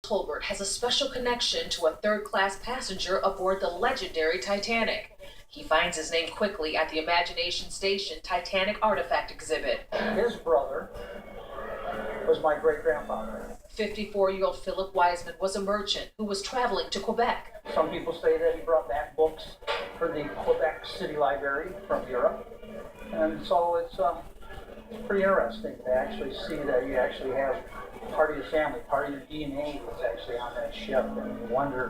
Tolbert has a special connection to a third-class passenger aboard the legendary Titanic. He finds his name quickly at the Imagination Station Titanic Artifact exhibit. His brother was my great-grandfather. 54-year-old Philip Wiseman was a merchant who was traveling to Quebec. Some people say that he brought back books for the Quebec City Library from Europe. And so it's pretty interesting to actually see that you actually have part of your family, part of your DNA was actually on that ship, and you wonder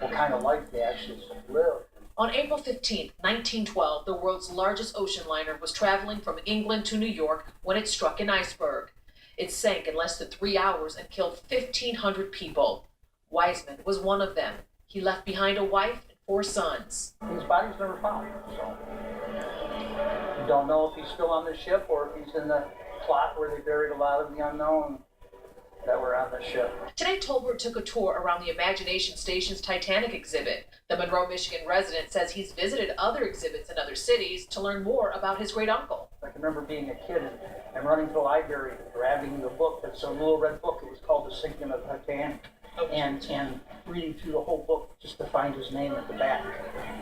what kind of life they actually lived. On April 15, 1912, the world's largest ocean liner was traveling from England to New York when it struck an iceberg. It sank in less than 3 hours and killed 1,500 people. Wiseman was one of them. He left behind a wife and 4 sons. His body's never found, so you don't know if he's still on the ship or if he's in the plot where they buried a lot of the unknown that were on the ship. Today, Tolbert took a tour around the Imagination Station's Titanic exhibit. The Monroe, Michigan resident says he's visited other exhibits in other cities to learn more about his great uncle. I can remember being a kid and running to the library, grabbing the book. It's a little red book. It was called The Sinking of the Titanic. And reading through the whole book just to find his name at the back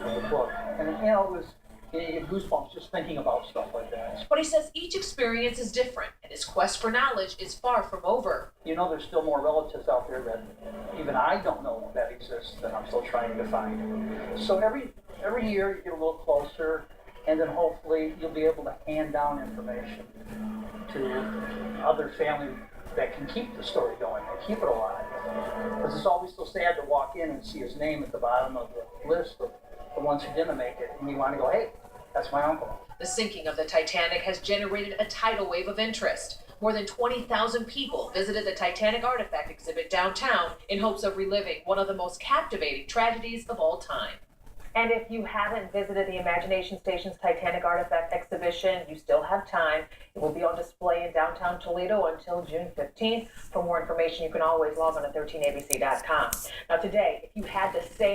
of the book. And it was, you get goosebumps just thinking about stuff like that. But he says each experience is different, and his quest for knowledge is far from over. You know, there's still more relatives out there that even I don't know that exist that I'm still trying to find. So every year you get a little closer, and then hopefully you'll be able to hand down information to other family that can keep the story going and keep it alive. Because it's always so sad to walk in and see his name at the bottom of the list of the ones who didn't make it, and you want to go, hey, that's my uncle. The sinking of the Titanic has generated a tidal wave of interest. More than 20,000 people visited the Titanic Artifact exhibit downtown in hopes of reliving one of the most captivating tragedies of all time. And if you haven't visited the Imagination Station's Titanic Artifact exhibition, you still have time. It will be on display in downtown Toledo until June 15th. For more information, you can always log on to 13abc.com. Now today, if you had to say